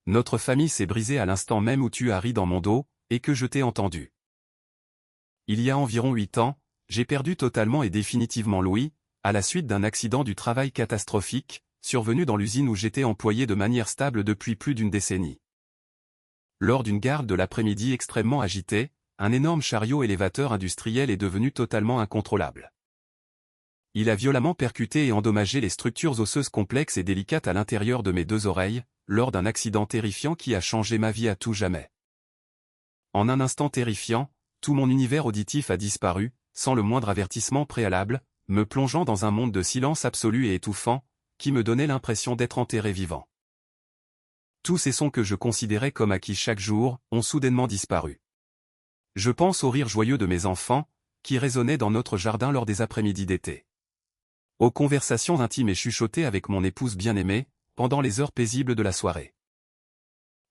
Notre famille s'est brisée à l'instant même où tu as ri dans mon dos, et que je t'ai entendu. Il y a environ 8 ans, j'ai perdu totalement et définitivement Louis, à la suite d'un accident du travail catastrophique, survenu dans l'usine où j'étais employé de manière stable depuis plus d'une décennie. Lors d'une garde de l'après-midi extrêmement agitée, un énorme chariot élévateur industriel est devenu totalement incontrôlable. Il a violemment percuté et endommagé les structures osseuses complexes et délicates à l'intérieur de mes 2 oreilles, lors d'un accident terrifiant qui a changé ma vie à tout jamais. En un instant terrifiant, tout mon univers auditif a disparu, sans le moindre avertissement préalable, me plongeant dans un monde de silence absolu et étouffant, qui me donnait l'impression d'être enterré vivant. Tous ces sons que je considérais comme acquis chaque jour, ont soudainement disparu. Je pense aux rires joyeux de mes enfants, qui résonnaient dans notre jardin lors des après-midi d'été. Aux conversations intimes et chuchotées avec mon épouse bien-aimée, pendant les heures paisibles de la soirée.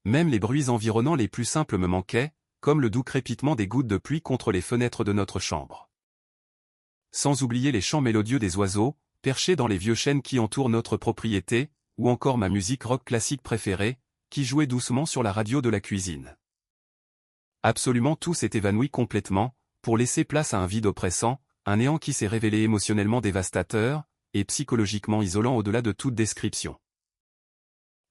Même les bruits environnants les plus simples me manquaient, comme le doux crépitement des gouttes de pluie contre les fenêtres de notre chambre. Sans oublier les chants mélodieux des oiseaux, perchés dans les vieux chênes qui entourent notre propriété, ou encore ma musique rock classique préférée, qui jouait doucement sur la radio de la cuisine. Absolument tout s'est évanoui complètement, pour laisser place à un vide oppressant, un néant qui s'est révélé émotionnellement dévastateur, et psychologiquement isolant au-delà de toute description.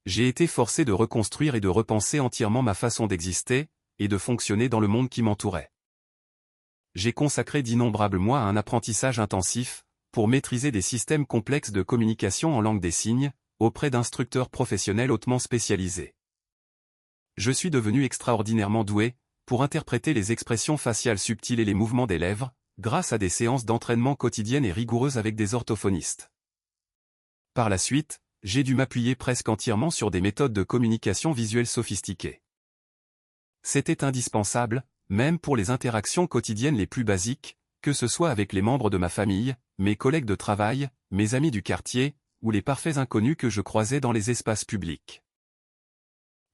J'ai été forcé de reconstruire et de repenser entièrement ma façon d'exister, et de fonctionner dans le monde qui m'entourait. J'ai consacré d'innombrables mois à un apprentissage intensif, pour maîtriser des systèmes complexes de communication en langue des signes, auprès d'instructeurs professionnels hautement spécialisés. Je suis devenu extraordinairement doué, pour interpréter les expressions faciales subtiles et les mouvements des lèvres, grâce à des séances d'entraînement quotidiennes et rigoureuses avec des orthophonistes. Par la suite, j'ai dû m'appuyer presque entièrement sur des méthodes de communication visuelle sophistiquées. C'était indispensable, même pour les interactions quotidiennes les plus basiques, que ce soit avec les membres de ma famille, mes collègues de travail, mes amis du quartier, ou les parfaits inconnus que je croisais dans les espaces publics.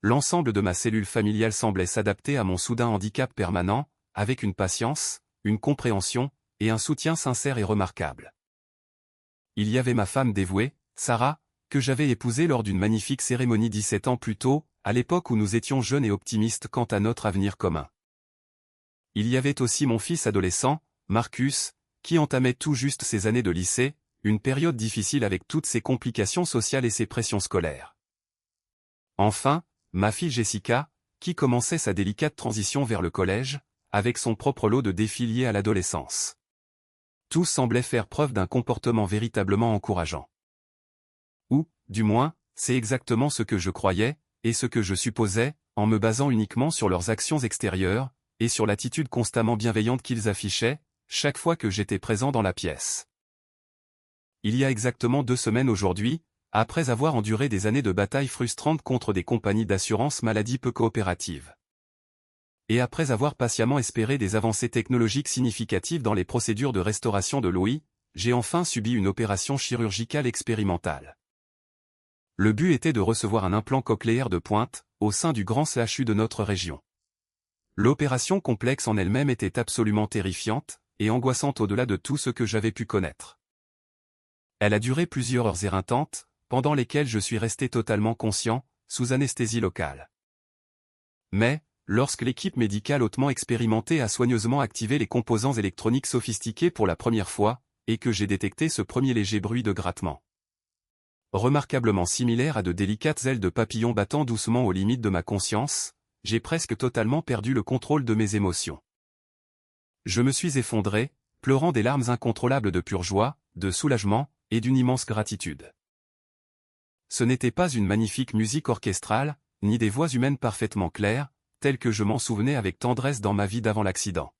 L'ensemble de ma cellule familiale semblait s'adapter à mon soudain handicap permanent, avec une patience, une compréhension, et un soutien sincère et remarquable. Il y avait ma femme dévouée, Sarah, que j'avais épousée lors d'une magnifique cérémonie 17 ans plus tôt, à l'époque où nous étions jeunes et optimistes quant à notre avenir commun. Il y avait aussi mon fils adolescent, Marcus, qui entamait tout juste ses années de lycée, une période difficile avec toutes ses complications sociales et ses pressions scolaires. Enfin, ma fille Jessica, qui commençait sa délicate transition vers le collège, avec son propre lot de défis liés à l'adolescence. Tous semblaient faire preuve d'un comportement véritablement encourageant. Ou, du moins, c'est exactement ce que je croyais, et ce que je supposais, en me basant uniquement sur leurs actions extérieures, et sur l'attitude constamment bienveillante qu'ils affichaient, chaque fois que j'étais présent dans la pièce. Il y a exactement 2 semaines aujourd'hui, après avoir enduré des années de batailles frustrantes contre des compagnies d'assurance maladie peu coopératives. Et après avoir patiemment espéré des avancées technologiques significatives dans les procédures de restauration de l'ouïe, j'ai enfin subi une opération chirurgicale expérimentale. Le but était de recevoir un implant cochléaire de pointe, au sein du grand CHU de notre région. L'opération complexe en elle-même était absolument terrifiante, et angoissante au-delà de tout ce que j'avais pu connaître. Elle a duré plusieurs heures éreintantes, pendant lesquelles je suis resté totalement conscient, sous anesthésie locale. Mais, lorsque l'équipe médicale hautement expérimentée a soigneusement activé les composants électroniques sophistiqués pour la première fois, et que j'ai détecté ce premier léger bruit de grattement, remarquablement similaire à de délicates ailes de papillon battant doucement aux limites de ma conscience, j'ai presque totalement perdu le contrôle de mes émotions. Je me suis effondré, pleurant des larmes incontrôlables de pure joie, de soulagement, et d'une immense gratitude. Ce n'était pas une magnifique musique orchestrale, ni des voix humaines parfaitement claires, telles que je m'en souvenais avec tendresse dans ma vie d'avant l'accident.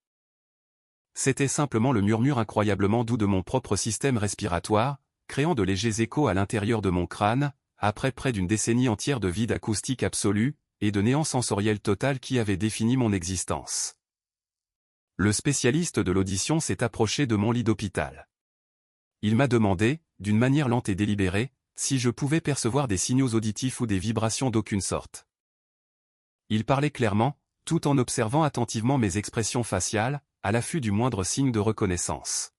C'était simplement le murmure incroyablement doux de mon propre système respiratoire, créant de légers échos à l'intérieur de mon crâne, après près d'une décennie entière de vide acoustique absolu, et de néant sensoriel total qui avait défini mon existence. Le spécialiste de l'audition s'est approché de mon lit d'hôpital. Il m'a demandé, d'une manière lente et délibérée, si je pouvais percevoir des signaux auditifs ou des vibrations d'aucune sorte. Il parlait clairement, tout en observant attentivement mes expressions faciales, à l'affût du moindre signe de reconnaissance.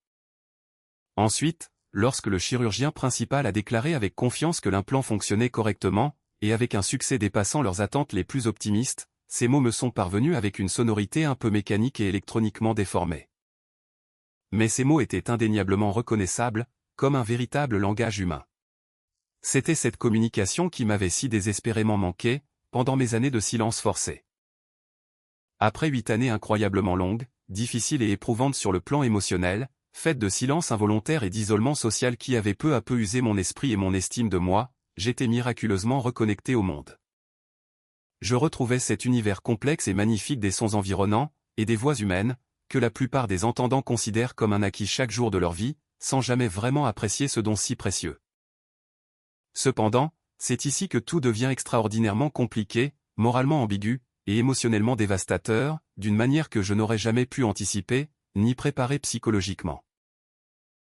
Ensuite, lorsque le chirurgien principal a déclaré avec confiance que l'implant fonctionnait correctement, et avec un succès dépassant leurs attentes les plus optimistes, ces mots me sont parvenus avec une sonorité un peu mécanique et électroniquement déformée. Mais ces mots étaient indéniablement reconnaissables, comme un véritable langage humain. C'était cette communication qui m'avait si désespérément manqué, pendant mes années de silence forcé. Après 8 années incroyablement longues, difficiles et éprouvantes sur le plan émotionnel, faites de silence involontaire et d'isolement social qui avaient peu à peu usé mon esprit et mon estime de moi, j'étais miraculeusement reconnecté au monde. Je retrouvais cet univers complexe et magnifique des sons environnants, et des voix humaines, que la plupart des entendants considèrent comme un acquis chaque jour de leur vie, sans jamais vraiment apprécier ce don si précieux. Cependant, c'est ici que tout devient extraordinairement compliqué, moralement ambigu, et émotionnellement dévastateur, d'une manière que je n'aurais jamais pu anticiper, ni préparer psychologiquement.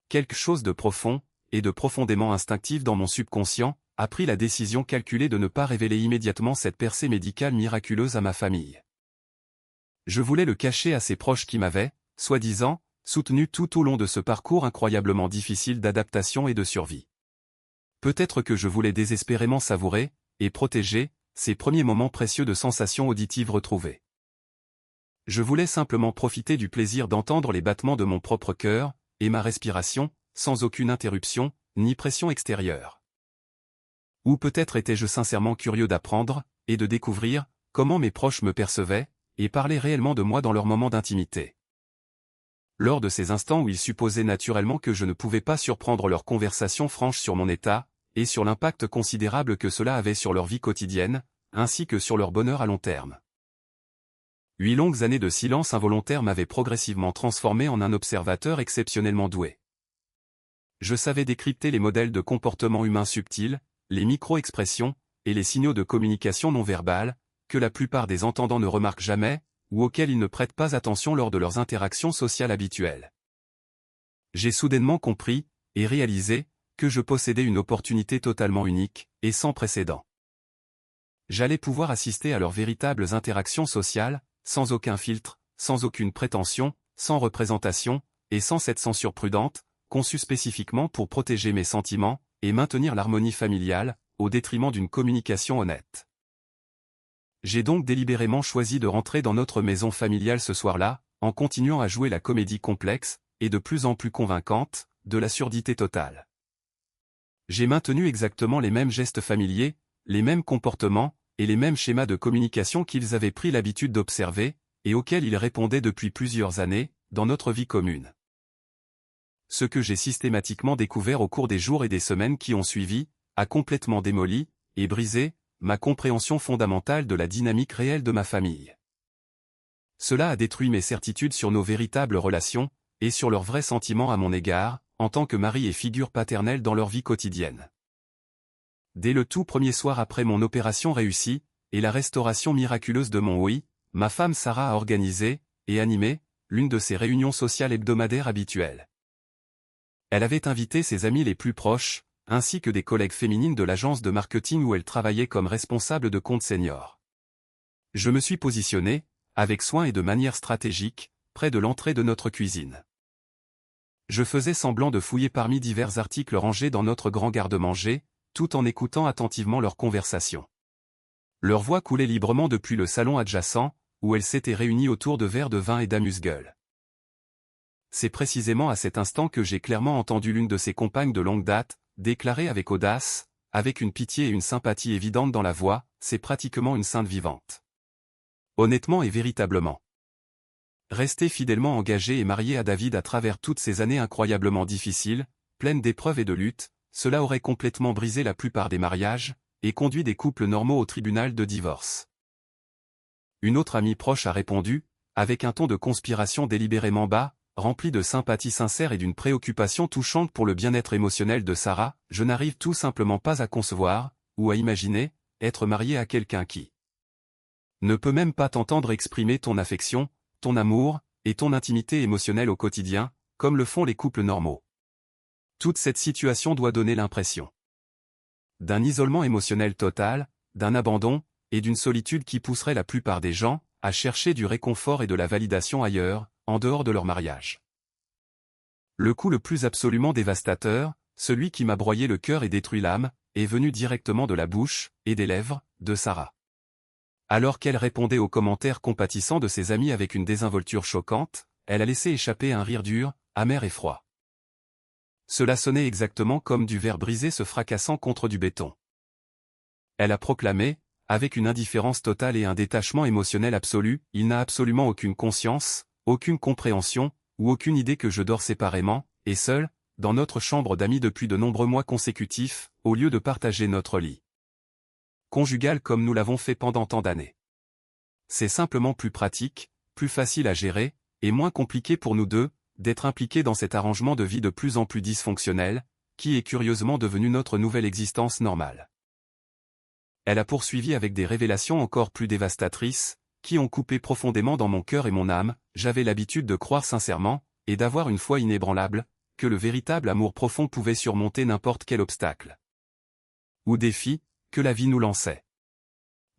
Quelque chose de profond, et de profondément instinctif dans mon subconscient, a pris la décision calculée de ne pas révéler immédiatement cette percée médicale miraculeuse à ma famille. Je voulais le cacher à ses proches qui m'avaient, soi-disant, soutenu tout au long de ce parcours incroyablement difficile d'adaptation et de survie. Peut-être que je voulais désespérément savourer, et protéger, ces premiers moments précieux de sensations auditives retrouvées. Je voulais simplement profiter du plaisir d'entendre les battements de mon propre cœur, et ma respiration, sans aucune interruption, ni pression extérieure. Ou peut-être étais-je sincèrement curieux d'apprendre, et de découvrir, comment mes proches me percevaient, et parlaient réellement de moi dans leurs moments d'intimité. Lors de ces instants où ils supposaient naturellement que je ne pouvais pas surprendre leur conversation franche sur mon état, et sur l'impact considérable que cela avait sur leur vie quotidienne, ainsi que sur leur bonheur à long terme. 8 longues années de silence involontaire m'avaient progressivement transformé en un observateur exceptionnellement doué. Je savais décrypter les modèles de comportement humain subtils, les micro-expressions, et les signaux de communication non verbale, que la plupart des entendants ne remarquent jamais, ou auxquels ils ne prêtent pas attention lors de leurs interactions sociales habituelles. J'ai soudainement compris, et réalisé, que je possédais une opportunité totalement unique, et sans précédent. J'allais pouvoir assister à leurs véritables interactions sociales, sans aucun filtre, sans aucune prétention, sans représentation, et sans cette censure prudente, conçue spécifiquement pour protéger mes sentiments, et maintenir l'harmonie familiale, au détriment d'une communication honnête. J'ai donc délibérément choisi de rentrer dans notre maison familiale ce soir-là, en continuant à jouer la comédie complexe, et de plus en plus convaincante, de la surdité totale. J'ai maintenu exactement les mêmes gestes familiers, les mêmes comportements, et les mêmes schémas de communication qu'ils avaient pris l'habitude d'observer, et auxquels ils répondaient depuis plusieurs années, dans notre vie commune. Ce que j'ai systématiquement découvert au cours des jours et des semaines qui ont suivi, a complètement démoli, et brisé, ma compréhension fondamentale de la dynamique réelle de ma famille. Cela a détruit mes certitudes sur nos véritables relations, et sur leurs vrais sentiments à mon égard, en tant que mari et figure paternelle dans leur vie quotidienne. Dès le tout premier soir après mon opération réussie, et la restauration miraculeuse de mon oui, ma femme Sarah a organisé, et animé, l'une de ses réunions sociales hebdomadaires habituelles. Elle avait invité ses amis les plus proches, ainsi que des collègues féminines de l'agence de marketing où elle travaillait comme responsable de compte senior. Je me suis positionné, avec soin et de manière stratégique, près de l'entrée de notre cuisine. Je faisais semblant de fouiller parmi divers articles rangés dans notre grand garde-manger, tout en écoutant attentivement leurs conversations. Leurs voix coulaient librement depuis le salon adjacent, où elles s'étaient réunies autour de verres de vin et d'amuse-gueule. C'est précisément à cet instant que j'ai clairement entendu l'une de ses compagnes de longue date, déclarer avec audace, avec une pitié et une sympathie évidente dans la voix, c'est pratiquement une sainte vivante. Honnêtement et véritablement. Rester fidèlement engagé et marié à David à travers toutes ces années incroyablement difficiles, pleines d'épreuves et de luttes, cela aurait complètement brisé la plupart des mariages, et conduit des couples normaux au tribunal de divorce. Une autre amie proche a répondu, avec un ton de conspiration délibérément bas, rempli de sympathie sincère et d'une préoccupation touchante pour le bien-être émotionnel de Sarah, je n'arrive tout simplement pas à concevoir, ou à imaginer, être marié à quelqu'un qui ne peut même pas t'entendre exprimer ton affection, ton amour, et ton intimité émotionnelle au quotidien, comme le font les couples normaux. Toute cette situation doit donner l'impression d'un isolement émotionnel total, d'un abandon, et d'une solitude qui pousserait la plupart des gens à chercher du réconfort et de la validation ailleurs, en dehors de leur mariage. Le coup le plus absolument dévastateur, celui qui m'a broyé le cœur et détruit l'âme, est venue directement de la bouche et des lèvres de Sarah. Alors qu'elle répondait aux commentaires compatissants de ses amis avec une désinvolture choquante, elle a laissé échapper un rire dur, amer et froid. Cela sonnait exactement comme du verre brisé se fracassant contre du béton. Elle a proclamé, avec une indifférence totale et un détachement émotionnel absolu, il n'a absolument aucune conscience, aucune compréhension, ou aucune idée que je dors séparément, et seul, dans notre chambre d'amis depuis de nombreux mois consécutifs, au lieu de partager notre lit conjugal comme nous l'avons fait pendant tant d'années. C'est simplement plus pratique, plus facile à gérer, et moins compliqué pour nous deux, d'être impliqués dans cet arrangement de vie de plus en plus dysfonctionnel, qui est curieusement devenu notre nouvelle existence normale. Elle a poursuivi avec des révélations encore plus dévastatrices, qui ont coupé profondément dans mon cœur et mon âme. J'avais l'habitude de croire sincèrement, et d'avoir une foi inébranlable, que le véritable amour profond pouvait surmonter n'importe quel obstacle ou défi que la vie nous lançait.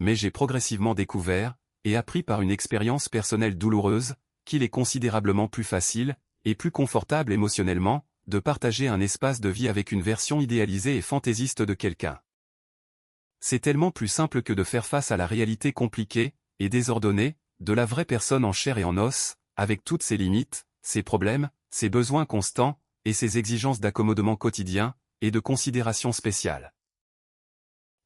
Mais j'ai progressivement découvert, et appris par une expérience personnelle douloureuse, qu'il est considérablement plus facile, et plus confortable émotionnellement, de partager un espace de vie avec une version idéalisée et fantaisiste de quelqu'un. C'est tellement plus simple que de faire face à la réalité compliquée et désordonnée de la vraie personne en chair et en os, avec toutes ses limites, ses problèmes, ses besoins constants, et ses exigences d'accommodement quotidien, et de considération spéciale.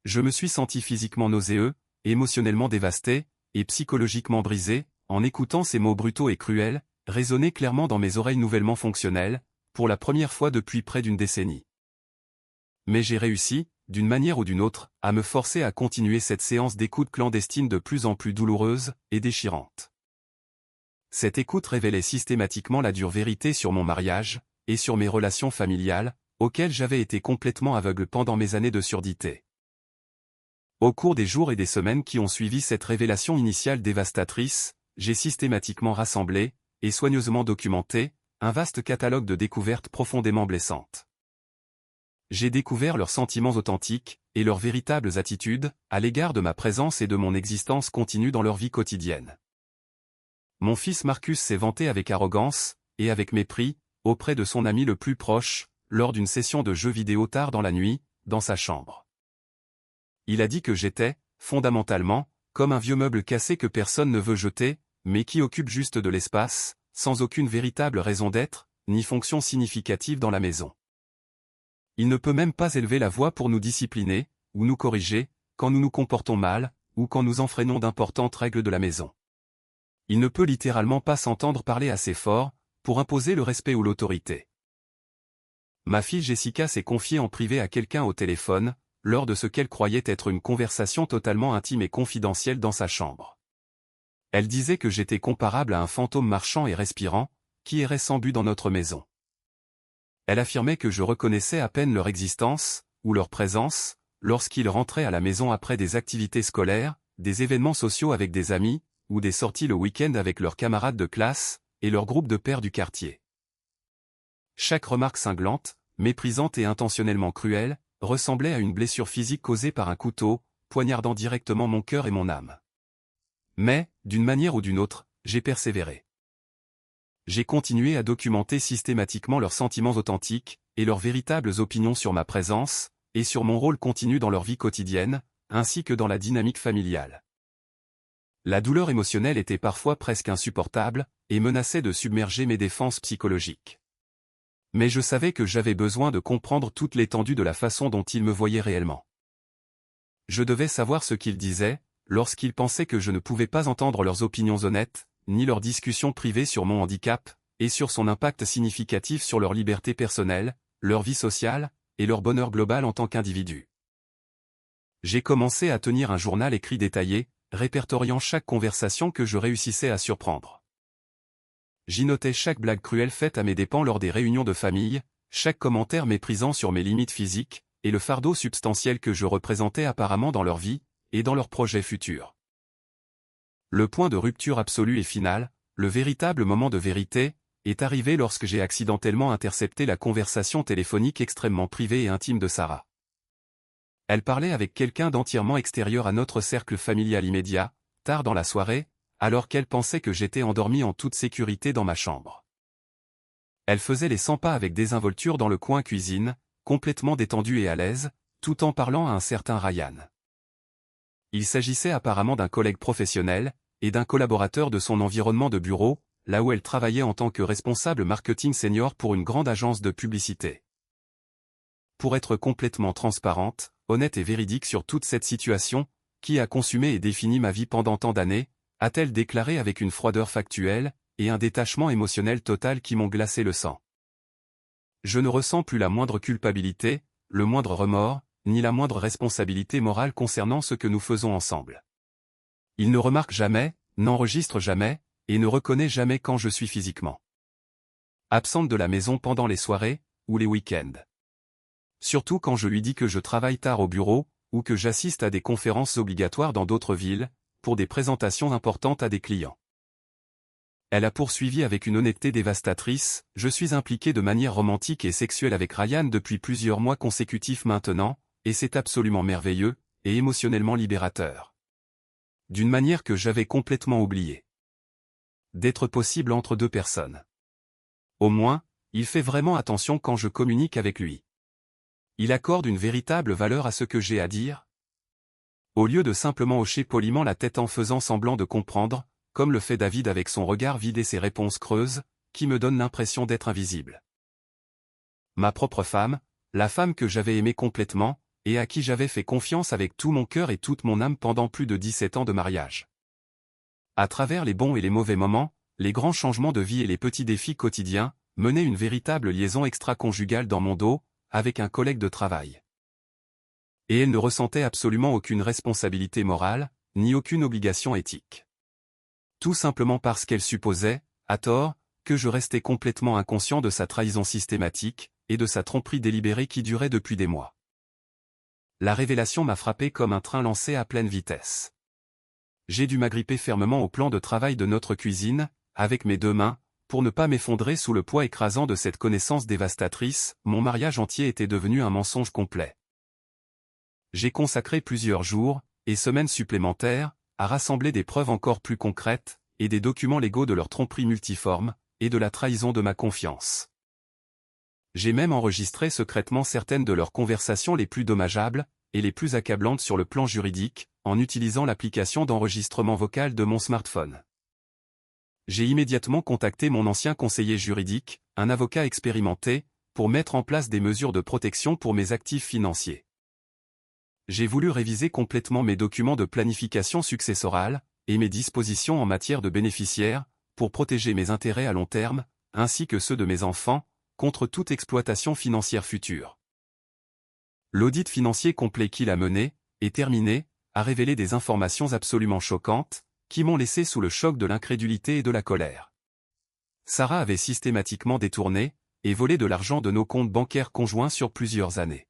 Je me suis senti physiquement nauséeux, émotionnellement dévasté, et psychologiquement brisé, en écoutant ces mots brutaux et cruels, résonner clairement dans mes oreilles nouvellement fonctionnelles, pour la première fois depuis près d'une décennie. Mais j'ai réussi, d'une manière ou d'une autre, à me forcer à continuer cette séance d'écoute clandestine de plus en plus douloureuse et déchirante. Cette écoute révélait systématiquement la dure vérité sur mon mariage, et sur mes relations familiales, auxquelles j'avais été complètement aveugle pendant mes années de surdité. Au cours des jours et des semaines qui ont suivi cette révélation initiale dévastatrice, j'ai systématiquement rassemblé, et soigneusement documenté, un vaste catalogue de découvertes profondément blessantes. J'ai découvert leurs sentiments authentiques, et leurs véritables attitudes, à l'égard de ma présence et de mon existence continue dans leur vie quotidienne. Mon fils Marcus s'est vanté avec arrogance, et avec mépris, auprès de son ami le plus proche, lors d'une session de jeux vidéo tard dans la nuit, dans sa chambre. Il a dit que j'étais, fondamentalement, comme un vieux meuble cassé que personne ne veut jeter, mais qui occupe juste de l'espace, sans aucune véritable raison d'être, ni fonction significative dans la maison. Il ne peut même pas élever la voix pour nous discipliner, ou nous corriger, quand nous nous comportons mal, ou quand nous enfreignons d'importantes règles de la maison. Il ne peut littéralement pas s'entendre parler assez fort, pour imposer le respect ou l'autorité. Ma fille Jessica s'est confiée en privé à quelqu'un au téléphone, lors de ce qu'elle croyait être une conversation totalement intime et confidentielle dans sa chambre. Elle disait que j'étais comparable à un fantôme marchant et respirant, qui errait sans but dans notre maison. Elle affirmait que je reconnaissais à peine leur existence, ou leur présence, lorsqu'ils rentraient à la maison après des activités scolaires, des événements sociaux avec des amis, ou des sorties le week-end avec leurs camarades de classe, et leur groupe de pairs du quartier. Chaque remarque cinglante, méprisante et intentionnellement cruelle, ressemblait à une blessure physique causée par un couteau, poignardant directement mon cœur et mon âme. Mais, d'une manière ou d'une autre, j'ai persévéré. J'ai continué à documenter systématiquement leurs sentiments authentiques, et leurs véritables opinions sur ma présence, et sur mon rôle continu dans leur vie quotidienne, ainsi que dans la dynamique familiale. La douleur émotionnelle était parfois presque insupportable, et menaçait de submerger mes défenses psychologiques. Mais je savais que j'avais besoin de comprendre toute l'étendue de la façon dont ils me voyaient réellement. Je devais savoir ce qu'ils disaient, lorsqu'ils pensaient que je ne pouvais pas entendre leurs opinions honnêtes, ni leurs discussions privées sur mon handicap, et sur son impact significatif sur leur liberté personnelle, leur vie sociale, et leur bonheur global en tant qu'individu. J'ai commencé à tenir un journal écrit détaillé, répertoriant chaque conversation que je réussissais à surprendre. J'y notais chaque blague cruelle faite à mes dépens lors des réunions de famille, chaque commentaire méprisant sur mes limites physiques, et le fardeau substantiel que je représentais apparemment dans leur vie, et dans leurs projets futurs. Le point de rupture absolu et final, le véritable moment de vérité, est arrivé lorsque j'ai accidentellement intercepté la conversation téléphonique extrêmement privée et intime de Sarah. Elle parlait avec quelqu'un d'entièrement extérieur à notre cercle familial immédiat, tard dans la soirée, alors qu'elle pensait que j'étais endormi en toute sécurité dans ma chambre. Elle faisait les 100 pas avec désinvolture dans le coin cuisine, complètement détendue et à l'aise, tout en parlant à un certain Ryan. Il s'agissait apparemment d'un collègue professionnel, et d'un collaborateur de son environnement de bureau, là où elle travaillait en tant que responsable marketing senior pour une grande agence de publicité. Pour être complètement transparente, honnête et véridique sur toute cette situation, qui a consumé et défini ma vie pendant tant d'années, a-t-elle déclaré avec une froideur factuelle, et un détachement émotionnel total qui m'ont glacé le sang. Je ne ressens plus la moindre culpabilité, le moindre remords, ni la moindre responsabilité morale concernant ce que nous faisons ensemble. Il ne remarque jamais, n'enregistre jamais, et ne reconnaît jamais quand je suis physiquement absente de la maison pendant les soirées, ou les week-ends. Surtout quand je lui dis que je travaille tard au bureau, ou que j'assiste à des conférences obligatoires dans d'autres villes, pour des présentations importantes à des clients. Elle a poursuivi avec une honnêteté dévastatrice, je suis impliqué de manière romantique et sexuelle avec Ryan depuis plusieurs mois consécutifs maintenant, et c'est absolument merveilleux, et émotionnellement libérateur. D'une manière que j'avais complètement oubliée. D'être possible entre deux personnes. Au moins, il fait vraiment attention quand je communique avec lui. Il accorde une véritable valeur à ce que j'ai à dire. Au lieu de simplement hocher poliment la tête en faisant semblant de comprendre, comme le fait David avec son regard vide et ses réponses creuses, qui me donnent l'impression d'être invisible. Ma propre femme, la femme que j'avais aimée complètement, et à qui j'avais fait confiance avec tout mon cœur et toute mon âme pendant plus de 17 ans de mariage. À travers les bons et les mauvais moments, les grands changements de vie et les petits défis quotidiens, menait une véritable liaison extra-conjugale dans mon dos, avec un collègue de travail. Et elle ne ressentait absolument aucune responsabilité morale, ni aucune obligation éthique. Tout simplement parce qu'elle supposait, à tort, que je restais complètement inconscient de sa trahison systématique, et de sa tromperie délibérée qui durait depuis des mois. La révélation m'a frappé comme un train lancé à pleine vitesse. J'ai dû m'agripper fermement au plan de travail de notre cuisine, avec mes deux mains, pour ne pas m'effondrer sous le poids écrasant de cette connaissance dévastatrice, mon mariage entier était devenu un mensonge complet. J'ai consacré plusieurs jours, et semaines supplémentaires, à rassembler des preuves encore plus concrètes, et des documents légaux de leur tromperie multiforme, et de la trahison de ma confiance. J'ai même enregistré secrètement certaines de leurs conversations les plus dommageables, et les plus accablantes sur le plan juridique, en utilisant l'application d'enregistrement vocal de mon smartphone. J'ai immédiatement contacté mon ancien conseiller juridique, un avocat expérimenté, pour mettre en place des mesures de protection pour mes actifs financiers. J'ai voulu réviser complètement mes documents de planification successorale, et mes dispositions en matière de bénéficiaires, pour protéger mes intérêts à long terme, ainsi que ceux de mes enfants, contre toute exploitation financière future. L'audit financier complet qu'il a mené, et terminé, a révélé des informations absolument choquantes, qui m'ont laissé sous le choc de l'incrédulité et de la colère. Sarah avait systématiquement détourné, et volé de l'argent de nos comptes bancaires conjoints sur plusieurs années.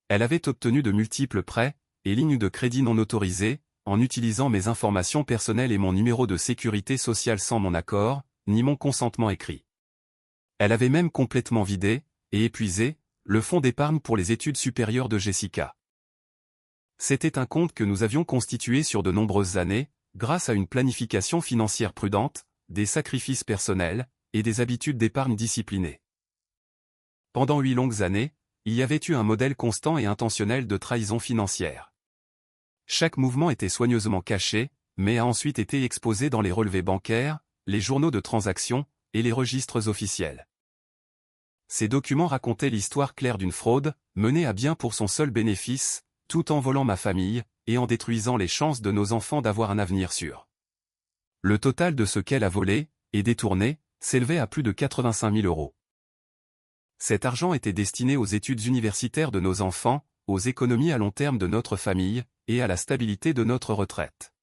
Elle avait obtenu de multiples prêts, et lignes de crédit non autorisées, en utilisant mes informations personnelles et mon numéro de sécurité sociale sans mon accord, ni mon consentement écrit. Elle avait même complètement vidé, et épuisé, le fonds d'épargne pour les études supérieures de Jessica. C'était un compte que nous avions constitué sur de nombreuses années, grâce à une planification financière prudente, des sacrifices personnels, et des habitudes d'épargne disciplinées. Pendant 8 longues années, il y avait eu un modèle constant et intentionnel de trahison financière. Chaque mouvement était soigneusement caché, mais a ensuite été exposé dans les relevés bancaires, les journaux de transactions, et les registres officiels. Ces documents racontaient l'histoire claire d'une fraude, menée à bien pour son seul bénéfice, tout en volant ma famille, et en détruisant les chances de nos enfants d'avoir un avenir sûr. Le total de ce qu'elle a volé, et détourné, s'élevait à plus de 85 000 €. Cet argent était destiné aux études universitaires de nos enfants, aux économies à long terme de notre famille, et à la stabilité de notre retraite.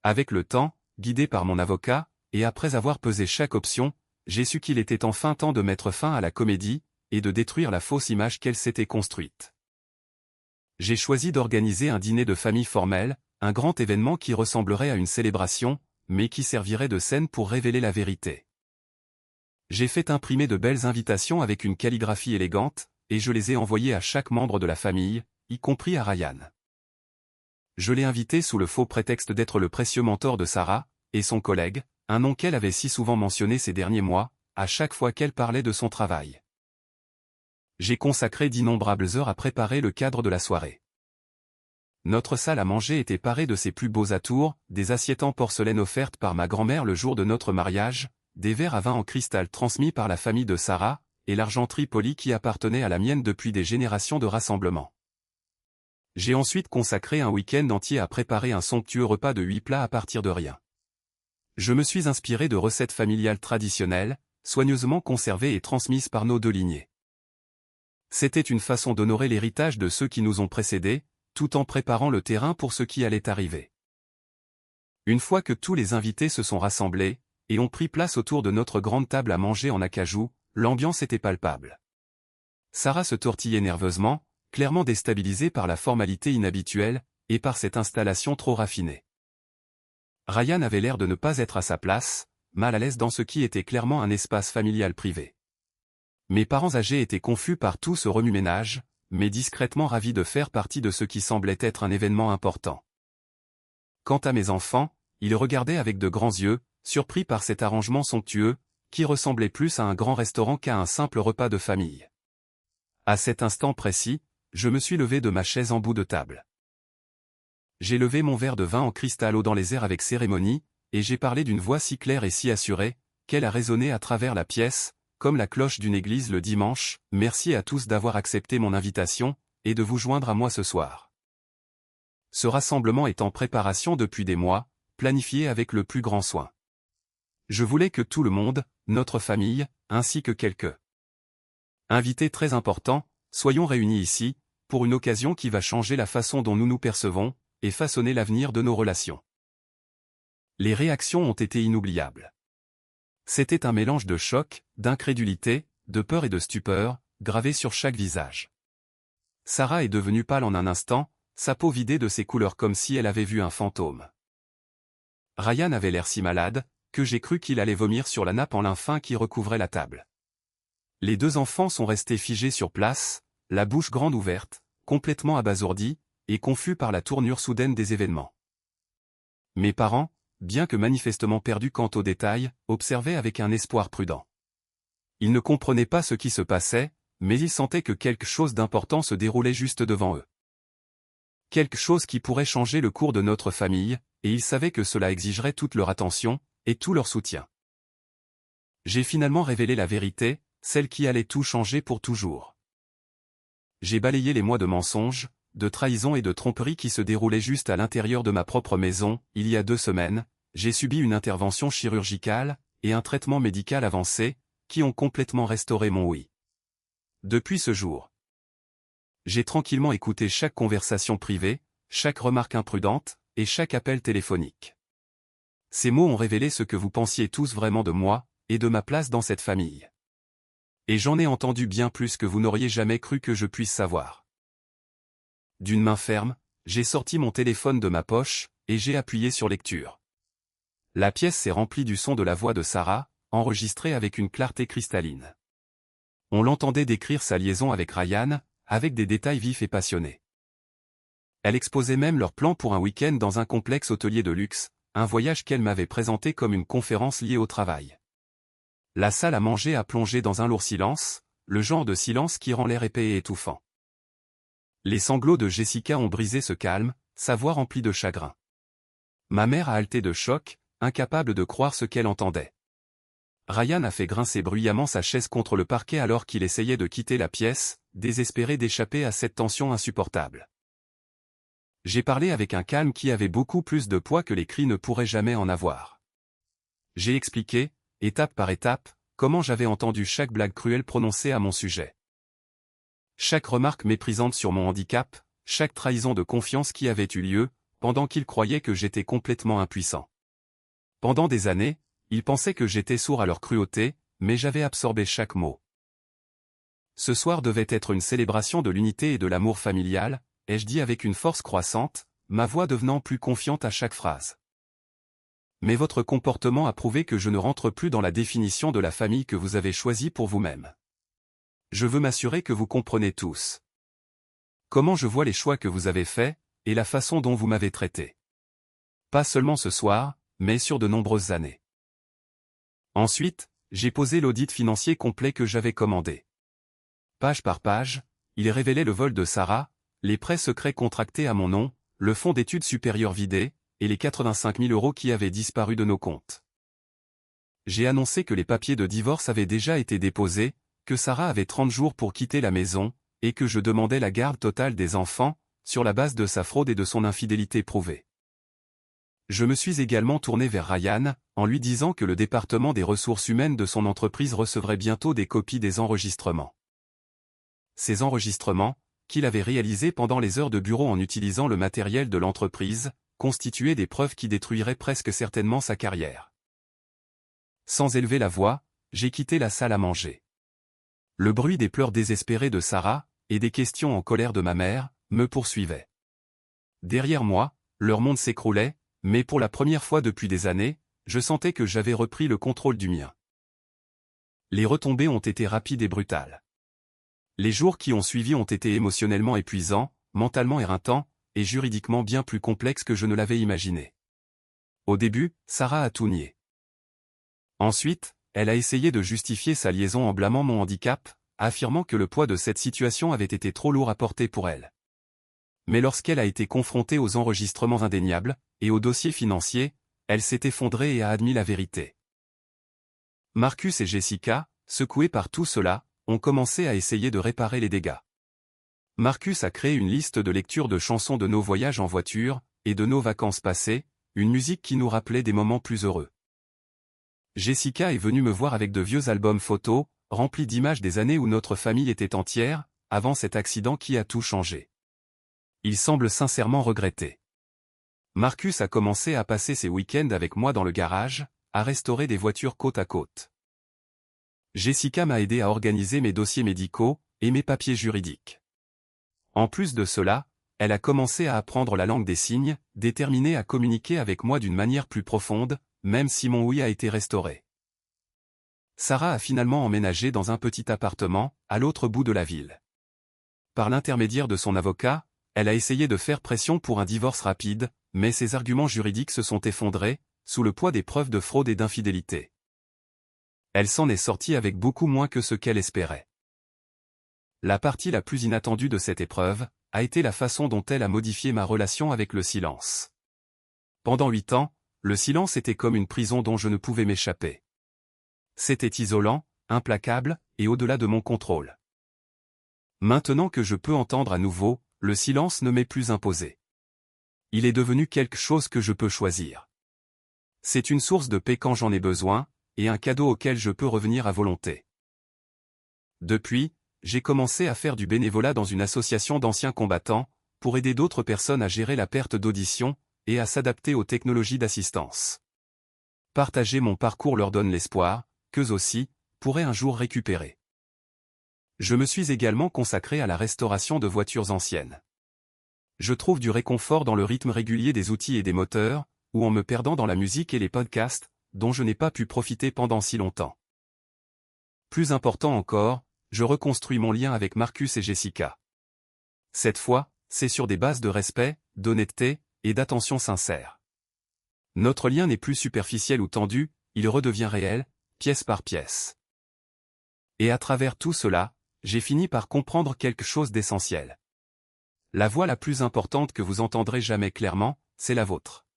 Avec le temps, guidé par mon avocat, et après avoir pesé chaque option, j'ai su qu'il était enfin temps de mettre fin à la comédie, et de détruire la fausse image qu'elle s'était construite. J'ai choisi d'organiser un dîner de famille formel, un grand événement qui ressemblerait à une célébration, mais qui servirait de scène pour révéler la vérité. J'ai fait imprimer de belles invitations avec une calligraphie élégante, et je les ai envoyées à chaque membre de la famille, y compris à Ryan. Je l'ai invité sous le faux prétexte d'être le précieux mentor de Sarah, et son collègue, un nom qu'elle avait si souvent mentionné ces derniers mois, à chaque fois qu'elle parlait de son travail. J'ai consacré d'innombrables heures à préparer le cadre de la soirée. Notre salle à manger était parée de ses plus beaux atours, des assiettes en porcelaine offertes par ma grand-mère le jour de notre mariage, des verres à vin en cristal transmis par la famille de Sarah, et l'argenterie polie qui appartenait à la mienne depuis des générations de rassemblements. J'ai ensuite consacré un week-end entier à préparer un somptueux repas de 8 plats à partir de rien. Je me suis inspiré de recettes familiales traditionnelles, soigneusement conservées et transmises par nos deux lignées. C'était une façon d'honorer l'héritage de ceux qui nous ont précédés, tout en préparant le terrain pour ce qui allait arriver. Une fois que tous les invités se sont rassemblés, et ont pris place autour de notre grande table à manger en acajou, l'ambiance était palpable. Sarah se tortillait nerveusement, clairement déstabilisée par la formalité inhabituelle, et par cette installation trop raffinée. Ryan avait l'air de ne pas être à sa place, mal à l'aise dans ce qui était clairement un espace familial privé. Mes parents âgés étaient confus par tout ce remue-ménage, mais discrètement ravis de faire partie de ce qui semblait être un événement important. Quant à mes enfants, ils regardaient avec de grands yeux, surpris par cet arrangement somptueux, qui ressemblait plus à un grand restaurant qu'à un simple repas de famille. À cet instant précis, je me suis levé de ma chaise en bout de table. J'ai levé mon verre de vin en cristal haut dans les airs avec cérémonie, et j'ai parlé d'une voix si claire et si assurée, qu'elle a résonné à travers la pièce, comme la cloche d'une église le dimanche. Merci à tous d'avoir accepté mon invitation, et de vous joindre à moi ce soir. Ce rassemblement est en préparation depuis des mois, planifié avec le plus grand soin. Je voulais que tout le monde, notre famille, ainsi que quelques invités très importants, soyons réunis ici, pour une occasion qui va changer la façon dont nous nous percevons, et façonner l'avenir de nos relations. Les réactions ont été inoubliables. C'était un mélange de choc, d'incrédulité, de peur et de stupeur, gravé sur chaque visage. Sarah est devenue pâle en un instant, sa peau vidée de ses couleurs comme si elle avait vu un fantôme. Ryan avait l'air si malade, que j'ai cru qu'il allait vomir sur la nappe en lin fin qui recouvrait la table. Les deux enfants sont restés figés sur place, la bouche grande ouverte, complètement abasourdis, et confus par la tournure soudaine des événements. Mes parents, bien que manifestement perdus quant aux détails, observaient avec un espoir prudent. Ils ne comprenaient pas ce qui se passait, mais ils sentaient que quelque chose d'important se déroulait juste devant eux. Quelque chose qui pourrait changer le cours de notre famille, et ils savaient que cela exigerait toute leur attention, et tout leur soutien. J'ai finalement révélé la vérité, celle qui allait tout changer pour toujours. J'ai balayé les mois de mensonges, de trahison et de tromperie qui se déroulaient juste à l'intérieur de ma propre maison. Il y a 2 semaines, j'ai subi une intervention chirurgicale, et un traitement médical avancé, qui ont complètement restauré mon oui. Depuis ce jour, j'ai tranquillement écouté chaque conversation privée, chaque remarque imprudente, et chaque appel téléphonique. Ces mots ont révélé ce que vous pensiez tous vraiment de moi, et de ma place dans cette famille. Et j'en ai entendu bien plus que vous n'auriez jamais cru que je puisse savoir. D'une main ferme, j'ai sorti mon téléphone de ma poche, et j'ai appuyé sur lecture. La pièce s'est remplie du son de la voix de Sarah, enregistrée avec une clarté cristalline. On l'entendait décrire sa liaison avec Ryan, avec des détails vifs et passionnés. Elle exposait même leur plan pour un week-end dans un complexe hôtelier de luxe, un voyage qu'elle m'avait présenté comme une conférence liée au travail. La salle à manger a plongé dans un lourd silence, le genre de silence qui rend l'air épais et étouffant. Les sanglots de Jessica ont brisé ce calme, sa voix remplie de chagrin. Ma mère a halté de choc, incapable de croire ce qu'elle entendait. Ryan a fait grincer bruyamment sa chaise contre le parquet alors qu'il essayait de quitter la pièce, désespéré d'échapper à cette tension insupportable. J'ai parlé avec un calme qui avait beaucoup plus de poids que les cris ne pourraient jamais en avoir. J'ai expliqué, étape par étape, comment j'avais entendu chaque blague cruelle prononcée à mon sujet. Chaque remarque méprisante sur mon handicap, chaque trahison de confiance qui avait eu lieu, pendant qu'ils croyaient que j'étais complètement impuissant. Pendant des années, ils pensaient que j'étais sourd à leur cruauté, mais j'avais absorbé chaque mot. Ce soir devait être une célébration de l'unité et de l'amour familial, ai-je dit avec une force croissante, ma voix devenant plus confiante à chaque phrase. Mais votre comportement a prouvé que je ne rentre plus dans la définition de la famille que vous avez choisie pour vous-même. Je veux m'assurer que vous comprenez tous comment je vois les choix que vous avez faits, et la façon dont vous m'avez traité. Pas seulement ce soir, mais sur de nombreuses années. Ensuite, j'ai posé l'audit financier complet que j'avais commandé. Page par page, il révélait le vol de Sarah, les prêts secrets contractés à mon nom, le fonds d'études supérieures vidé, et les 85 000 € qui avaient disparu de nos comptes. J'ai annoncé que les papiers de divorce avaient déjà été déposés, que Sarah avait 30 jours pour quitter la maison, et que je demandais la garde totale des enfants, sur la base de sa fraude et de son infidélité prouvée. Je me suis également tourné vers Ryan, en lui disant que le département des ressources humaines de son entreprise recevrait bientôt des copies des enregistrements. Ces enregistrements, qu'il avait réalisés pendant les heures de bureau en utilisant le matériel de l'entreprise, constituaient des preuves qui détruiraient presque certainement sa carrière. Sans élever la voix, j'ai quitté la salle à manger. Le bruit des pleurs désespérés de Sarah, et des questions en colère de ma mère, me poursuivait. Derrière moi, leur monde s'écroulait, mais pour la première fois depuis des années, je sentais que j'avais repris le contrôle du mien. Les retombées ont été rapides et brutales. Les jours qui ont suivi ont été émotionnellement épuisants, mentalement éreintants, et juridiquement bien plus complexes que je ne l'avais imaginé. Au début, Sarah a tout nié. Ensuite, elle a essayé de justifier sa liaison en blâmant mon handicap, affirmant que le poids de cette situation avait été trop lourd à porter pour elle. Mais lorsqu'elle a été confrontée aux enregistrements indéniables, et aux dossiers financiers, elle s'est effondrée et a admis la vérité. Marcus et Jessica, secoués par tout cela, ont commencé à essayer de réparer les dégâts. Marcus a créé une liste de lecture de chansons de nos voyages en voiture, et de nos vacances passées, une musique qui nous rappelait des moments plus heureux. Jessica est venue me voir avec de vieux albums photos, remplis d'images des années où notre famille était entière, avant cet accident qui a tout changé. Il semble sincèrement regretter. Marcus a commencé à passer ses week-ends avec moi dans le garage, à restaurer des voitures côte à côte. Jessica m'a aidé à organiser mes dossiers médicaux, et mes papiers juridiques. En plus de cela, elle a commencé à apprendre la langue des signes, déterminée à communiquer avec moi d'une manière plus profonde, même si mon oui a été restauré. Sarah a finalement emménagé dans un petit appartement, à l'autre bout de la ville. Par l'intermédiaire de son avocat, elle a essayé de faire pression pour un divorce rapide, mais ses arguments juridiques se sont effondrés, sous le poids des preuves de fraude et d'infidélité. Elle s'en est sortie avec beaucoup moins que ce qu'elle espérait. La partie la plus inattendue de cette épreuve, a été la façon dont elle a modifié ma relation avec le silence. Pendant 8 ans, le silence était comme une prison dont je ne pouvais m'échapper. C'était isolant, implacable, et au-delà de mon contrôle. Maintenant que je peux entendre à nouveau, le silence ne m'est plus imposé. Il est devenu quelque chose que je peux choisir. C'est une source de paix quand j'en ai besoin, et un cadeau auquel je peux revenir à volonté. Depuis, j'ai commencé à faire du bénévolat dans une association d'anciens combattants, pour aider d'autres personnes à gérer la perte d'audition, et à s'adapter aux technologies d'assistance. Partager mon parcours leur donne l'espoir, qu'eux aussi, pourraient un jour récupérer. Je me suis également consacré à la restauration de voitures anciennes. Je trouve du réconfort dans le rythme régulier des outils et des moteurs, ou en me perdant dans la musique et les podcasts, dont je n'ai pas pu profiter pendant si longtemps. Plus important encore, je reconstruis mon lien avec Marcus et Jessica. Cette fois, c'est sur des bases de respect, d'honnêteté, et d'attention sincère. Notre lien n'est plus superficiel ou tendu, il redevient réel, pièce par pièce. Et à travers tout cela, j'ai fini par comprendre quelque chose d'essentiel. La voix la plus importante que vous entendrez jamais clairement, c'est la vôtre.